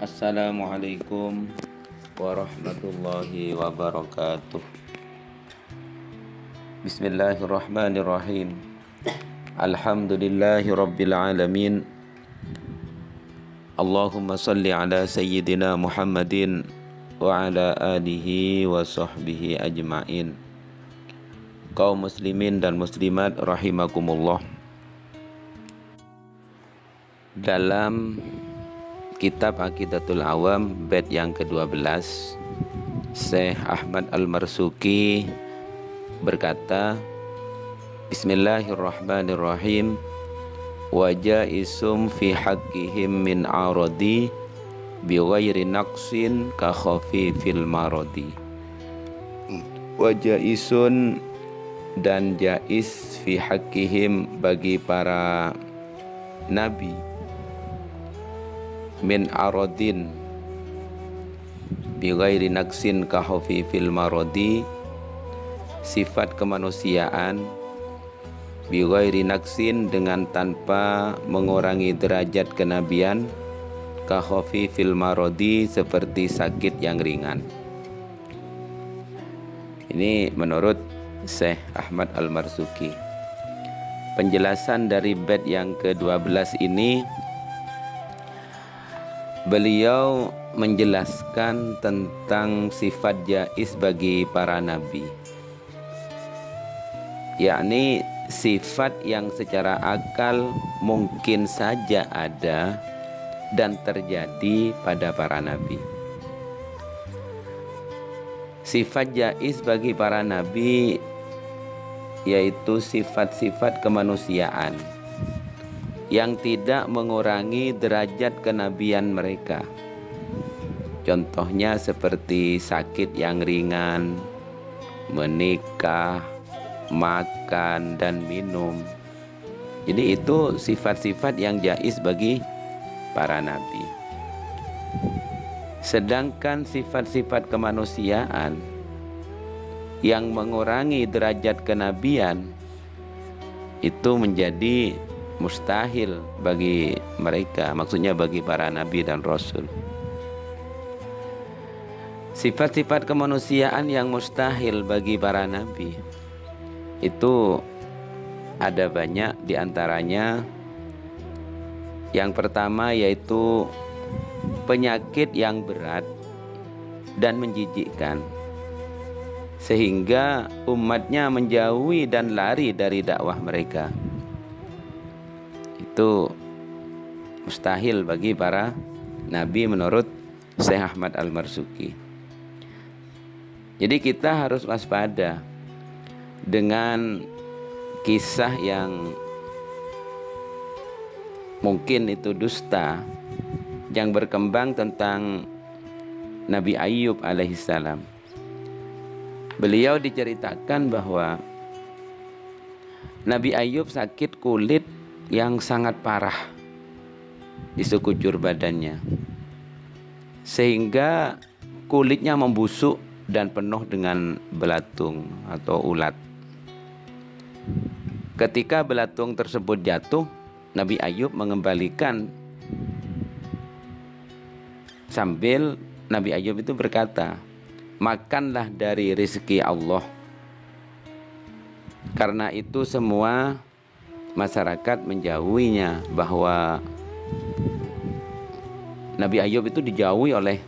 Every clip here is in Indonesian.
Assalamualaikum warahmatullahi wabarakatuh. Bismillahirrahmanirrahim. Alhamdulillahi rabbil alamin. Allahumma salli ala sayyidina Muhammadin wa ala alihi wa sahbihi ajma'in. Kaum muslimin dan muslimat rahimakumullah. Dalam Kitab Aqidatul Awam bait yang ke-12, Syekh Ahmad Al-Marzuki berkata, Bismillahirrahmanirrahim. Wa jaisum fi haqqihim min aradi bi ghairi naqsin ka khafifil maradi. Wa jaisun, dan jais fi haqqihim, bagi para nabi, min aradin bi ghairi naqsin ka khafifil maradi, sifat kemanusiaan, bi ghairi naqsin, dengan tanpa mengurangi derajat kenabian, ka khafifil maradi, seperti sakit yang ringan. Ini menurut Syekh Ahmad Al-Marzuki. Penjelasan dari bait yang ke-12 ini, beliau menjelaskan tentang sifat jaiz bagi para nabi, yakni sifat yang secara akal mungkin saja ada dan terjadi pada para nabi. Sifat jaiz bagi para nabi yaitu sifat-sifat kemanusiaan yang tidak mengurangi derajat kenabian mereka. Contohnya seperti sakit yang ringan, menikah, makan dan minum. Jadi itu sifat-sifat yang jaiz bagi para nabi. Sedangkan sifat-sifat kemanusiaan yang mengurangi derajat kenabian itu menjadi mustahil bagi mereka, maksudnya bagi para nabi dan rasul. Sifat-sifat kemanusiaan yang mustahil bagi para nabi itu ada banyak, diantaranya yang pertama yaitu penyakit yang berat dan menjijikkan, sehingga umatnya menjauhi dan lari dari dakwah mereka. Itu mustahil bagi para nabi menurut Syekh Ahmad Al-Marzuki. Jadi kita harus waspada dengan kisah yang mungkin itu dusta yang berkembang tentang Nabi Ayyub alaihissalam. Beliau diceritakan bahwa Nabi Ayyub sakit kulit yang sangat parah di sekujur badannya, sehingga kulitnya membusuk dan penuh dengan belatung atau ulat. Ketika belatung tersebut jatuh, Nabi Ayyub mengembalikan, sambil Nabi Ayyub itu berkata, makanlah dari rezeki Allah. Karena itu semua masyarakat menjauhinya, bahwa Nabi Ayyub itu dijauhi oleh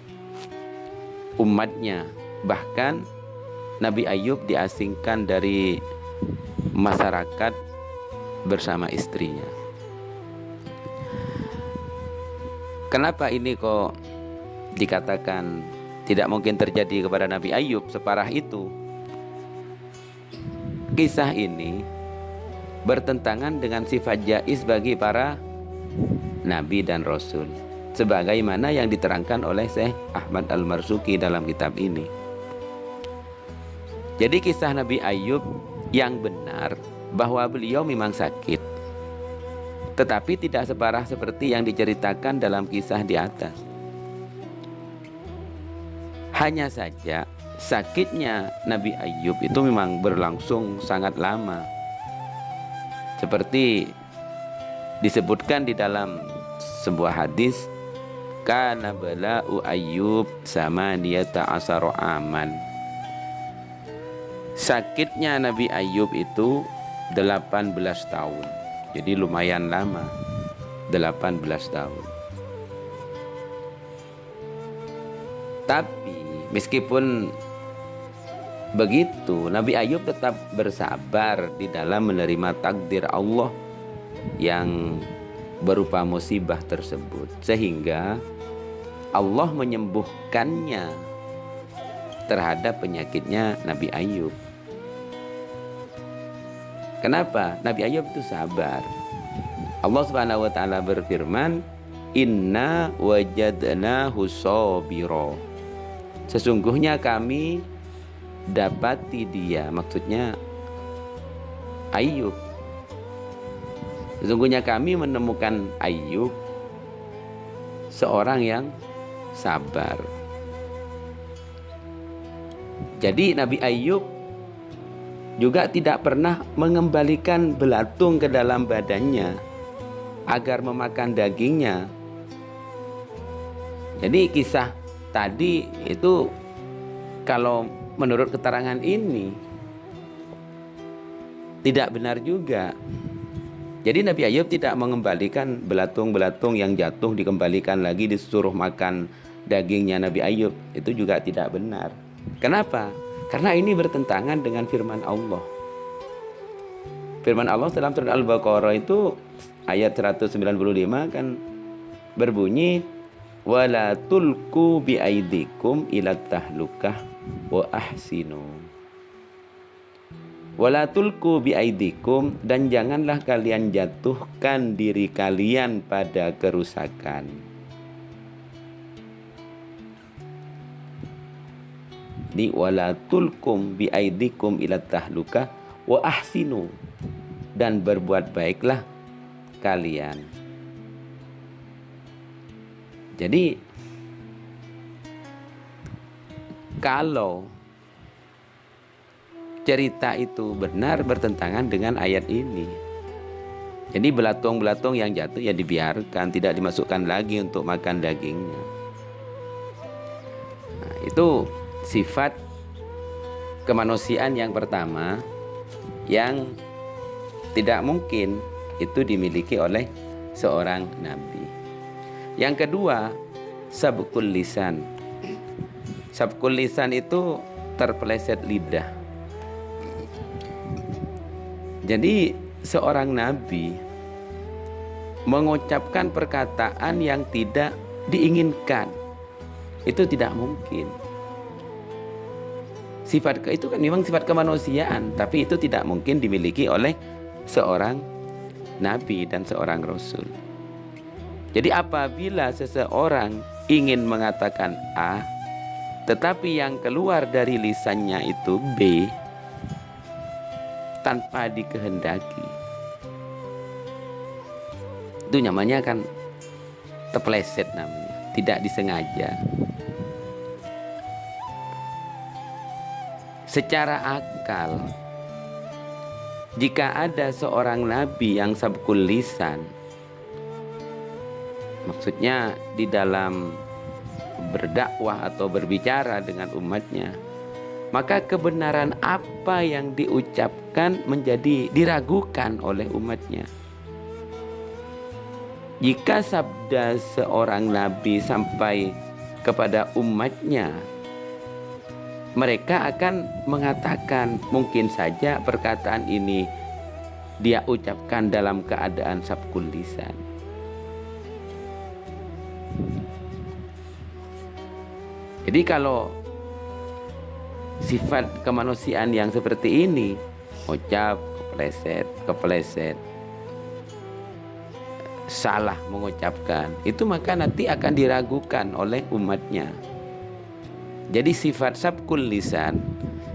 umatnya. Bahkan Nabi Ayyub diasingkan dari masyarakat bersama istrinya. Kenapa ini kok dikatakan tidak mungkin terjadi kepada Nabi Ayyub separah itu? Kisah ini bertentangan dengan sifat jaiz bagi para nabi dan rasul, sebagaimana yang diterangkan oleh Syekh Ahmad Al-Marzuki dalam kitab ini. Jadi kisah Nabi Ayyub yang benar bahwa beliau memang sakit, tetapi tidak separah seperti yang diceritakan dalam kisah di atas. Hanya saja sakitnya Nabi Ayyub itu memang berlangsung sangat lama, seperti disebutkan di dalam sebuah hadis kana bala'u Ayyub sama dia ta'asaro aman. Sakitnya Nabi Ayyub itu 18 tahun. Jadi lumayan lama, 18 tahun. Tapi meskipun begitu, Nabi Ayyub tetap bersabar di dalam menerima takdir Allah yang berupa musibah tersebut, sehingga Allah menyembuhkannya terhadap penyakitnya Nabi Ayyub. Kenapa? Nabi Ayyub itu sabar. Allah Subhanahu wa taala berfirman, "Inna wajadnahu sabira." Sesungguhnya kami dapati dia, maksudnya Ayyub. Sesungguhnya kami menemukan Ayyub seorang yang sabar. Jadi Nabi Ayyub juga tidak pernah mengembalikan belatung ke dalam badannya agar memakan dagingnya. Jadi kisah tadi itu kalau menurut keterangan ini tidak benar juga. Jadi Nabi Ayyub tidak mengembalikan belatung-belatung yang jatuh, dikembalikan lagi, disuruh makan dagingnya Nabi Ayyub. Itu juga tidak benar. Kenapa? Karena ini bertentangan dengan firman Allah. Firman Allah dalam surat Al-Baqarah itu ayat 195 kan berbunyi, wala tulku biaidikum ila tahlukah wa ahsinu. Wala tulku biaidikum, dan janganlah kalian jatuhkan diri kalian pada kerusakan. Di wala tulkum biaidikum ila tahlukah wa ahsinu, dan berbuat baiklah kalian. Jadi kalau cerita itu benar bertentangan dengan ayat ini. Jadi belatung-belatung yang jatuh ya dibiarkan, tidak dimasukkan lagi untuk makan dagingnya. Nah, itu sifat kemanusiaan yang pertama yang tidak mungkin itu dimiliki oleh seorang nabi. Yang kedua, sabqul lisan. Sabqul lisan itu terpeleset lidah. Jadi seorang nabi mengucapkan perkataan yang tidak diinginkan, itu tidak mungkin. Sifat itu kan memang sifat kemanusiaan, tapi itu tidak mungkin dimiliki oleh seorang nabi dan seorang rasul. Jadi apabila seseorang ingin mengatakan A, tetapi yang keluar dari lisannya itu B tanpa dikehendaki, itu namanya kan terpeleset, namanya tidak disengaja. Secara akal, jika ada seorang nabi yang sabqul lisan, maksudnya di dalam berdakwah atau berbicara dengan umatnya, maka kebenaran apa yang diucapkan menjadi diragukan oleh umatnya. Jika sabda seorang nabi sampai kepada umatnya, mereka akan mengatakan mungkin saja perkataan ini dia ucapkan dalam keadaan sabqul lisan. Jadi kalau sifat kemanusiaan yang seperti ini, ucap kepleset, salah mengucapkan, itu maka nanti akan diragukan oleh umatnya. Jadi sifat sabqul lisan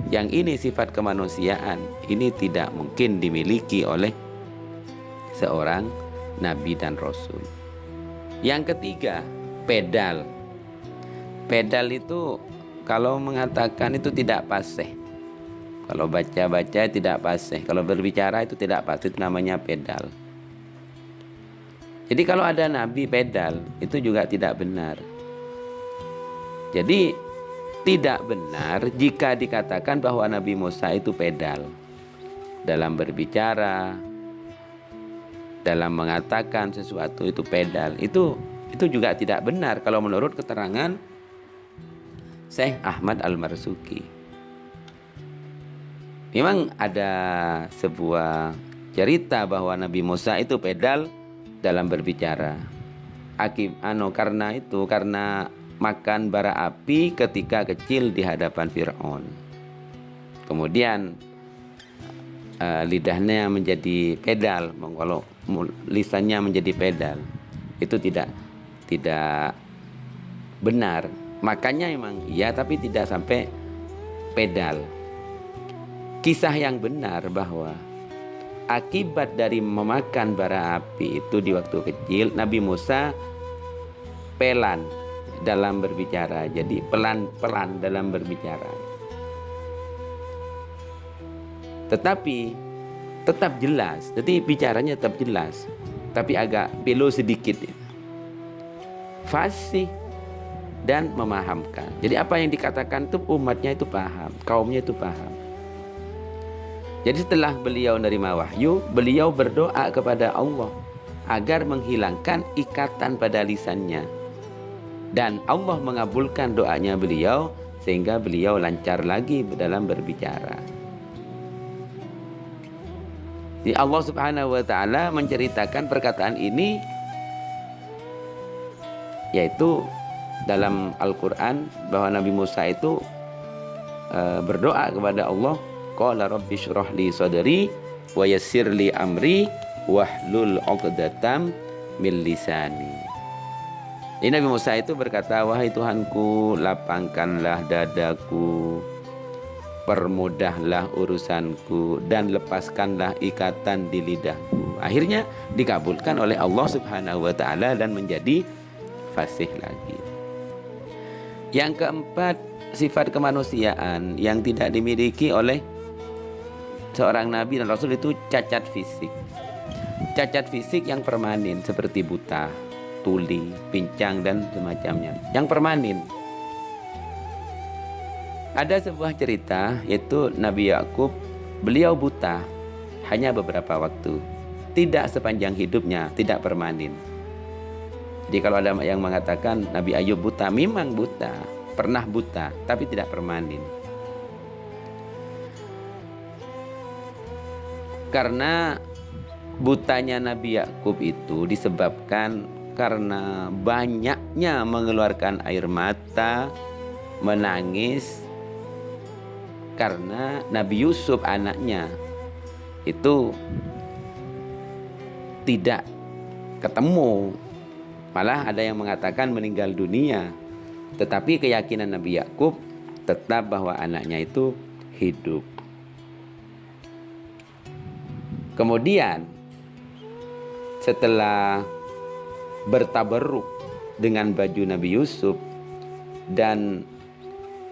yang ini sifat kemanusiaan, ini tidak mungkin dimiliki oleh seorang nabi dan rasul. Yang ketiga, pedal. Pedal itu kalau mengatakan itu tidak fasih. Kalau baca-baca tidak fasih, kalau berbicara itu tidak fasih, itu namanya pedal. Jadi kalau ada nabi pedal itu juga tidak benar. Jadi tidak benar jika dikatakan bahwa Nabi Musa itu pedal dalam berbicara, dalam mengatakan sesuatu itu pedal. Itu juga tidak benar kalau menurut keterangan Syekh Ahmad Al-Marzuki. Memang ada sebuah cerita bahwa Nabi Musa itu pedal dalam berbicara. Karena makan bara api ketika kecil di hadapan Fir'aun. Kemudian lidahnya menjadi pedal, kalau lisannya menjadi pedal. Itu tidak benar. Makanya emang iya, tapi tidak sampai pedal. Kisah yang benar bahwa akibat dari memakan bara api itu di waktu kecil, Nabi Musa pelan dalam berbicara. Jadi pelan-pelan dalam berbicara. Tetapi tetap jelas. Jadi bicaranya tetap jelas, tapi agak belo sedikit. Fasih dan memahamkan. Jadi apa yang dikatakan itu umatnya itu paham, kaumnya itu paham. Jadi setelah beliau menerima wahyu, beliau berdoa kepada Allah agar menghilangkan ikatan pada lisannya. Dan Allah mengabulkan doanya beliau sehingga beliau lancar lagi dalam berbicara. Jadi Allah Subhanahu wa taala menceritakan perkataan ini yaitu dalam Al-Qur'an bahwa Nabi Musa itu berdoa kepada Allah, qala rabbi shrah li sadri wa yassir li amri wahlul 'uqdatam min lisani. Ini Nabi Musa itu berkata, wahai Tuhanku, lapangkanlah dadaku, permudahlah urusanku, dan lepaskanlah ikatan di lidahku. Akhirnya dikabulkan oleh Allah Subhanahu wa taala dan menjadi fasih lagi. Yang keempat, sifat kemanusiaan yang tidak dimiliki oleh seorang nabi dan rasul itu cacat fisik. Cacat fisik yang permanen seperti buta, tuli, pincang dan semacamnya. Yang permanen. Ada sebuah cerita yaitu Nabi Yakub, beliau buta hanya beberapa waktu, tidak sepanjang hidupnya, tidak permanen. Jadi kalau ada yang mengatakan Nabi Ayub buta, memang buta, pernah buta, tapi tidak permanen. Karena butanya Nabi Yakub itu disebabkan karena banyaknya mengeluarkan air mata, menangis, karena Nabi Yusuf anaknya itu tidak ketemu. Malah ada yang mengatakan meninggal dunia. Tetapi keyakinan Nabi Yakub tetap bahwa anaknya itu hidup. Kemudian setelah bertabarruk dengan baju Nabi Yusuf dan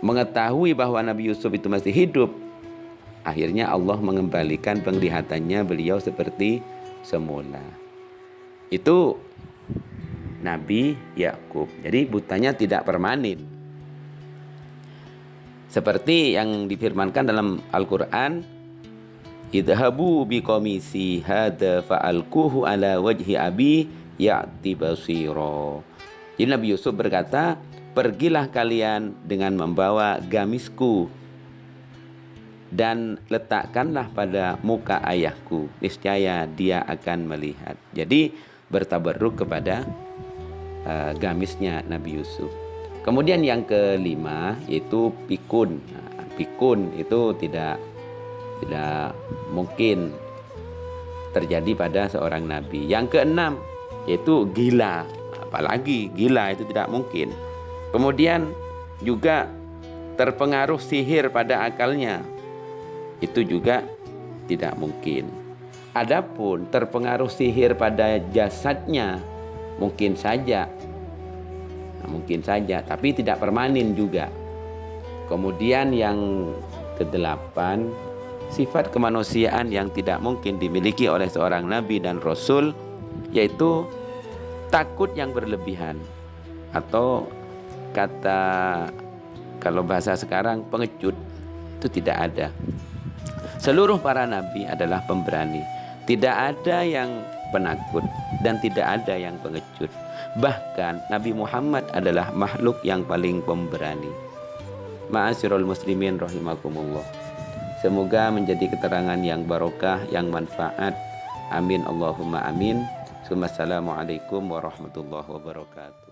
mengetahui bahwa Nabi Yusuf itu masih hidup, akhirnya Allah mengembalikan penglihatannya beliau seperti semula. Itu Nabi Yakub. Jadi butanya tidak permanen. Seperti yang difirmankan dalam Al-Quran, idhabu biqamisi hadza fa'alquhu ala wajhi abi ya'ti basira. Jadi Nabi Yusuf berkata, pergilah kalian dengan membawa gamisku dan letakkanlah pada muka ayahku, niscaya dia akan melihat. Jadi bertabarruk kepada gamisnya Nabi Yusuf. Kemudian yang kelima yaitu pikun. Pikun itu tidak mungkin terjadi pada seorang nabi. Yang keenam yaitu gila. Apalagi gila itu tidak mungkin. Kemudian juga terpengaruh sihir pada akalnya. Itu juga tidak mungkin. Adapun terpengaruh sihir pada jasadnya mungkin saja, tapi tidak permanen juga. Kemudian yang kedelapan, sifat kemanusiaan yang tidak mungkin dimiliki oleh seorang nabi dan rasul, yaitu takut yang berlebihan, atau kata kalau bahasa sekarang pengecut, itu tidak ada. Seluruh para nabi adalah pemberani. Tidak ada yang penakut dan tidak ada yang pengecut. Bahkan Nabi Muhammad adalah makhluk yang paling pemberani. Ma'asyiral muslimin rahimakumullah. Semoga menjadi keterangan yang barokah, yang manfaat. Amin Allahumma amin. Assalamualaikum warahmatullahi wabarakatuh.